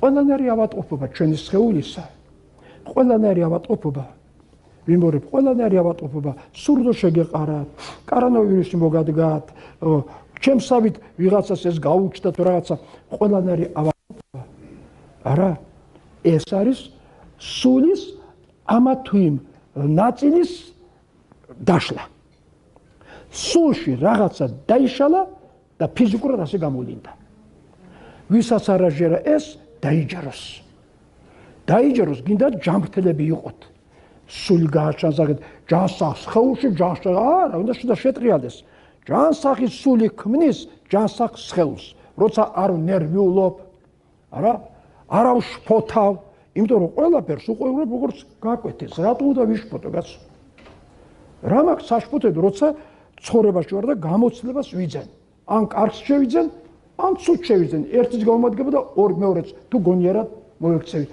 ყველანაირი ავადმყოფობა ჩვენი სხეულისა, ყველანაირი ავადმყოფობა, ვიმბორებ, ყველანაირი ავადმყოფობა, სურდო შეგეყარათ, კორონავირუსი მოგადგათ, ჩემსავით ვიღაცას ეს გაუჩნდათ რაღაცა, ყველანაირი ავადმყოფობა. არა, ეს არის სულის ამა თუ იმ ნაწილის დაშლა. სულში რაღაცა დაიშალა და ფიზიკურად ასე გამოვლინდა. ვისაც არ აჟერა ეს დაიჯეროს. დაიჯეროს, გინდა ჯანმრთელები იყოთ. სული გააჩანს აგეთ ჯანსაღ სხეულში ჯანსაღ არა, უნდა შეტრიალდეს. ჯანსაღი სული ქმნის ჯანსაღ სხეულს. როცა არ ნერვიულობ, არა, არ ვშფოთავ, იმიტომ რომ ყველაფერს უყურებ როგორც გაკვეთეს. რატო უნდა ვიშფოთო, კაცო? რა მაქვს საშფოთებდ, როცა ცხოვრებაში ვარ და გამოცდილებას ვიძენ. ან კარგს შევიძენ, ან ცუდს შევიძენ. ერთის გამომადგება და მეორეც თუ გონიერად მოექცევი.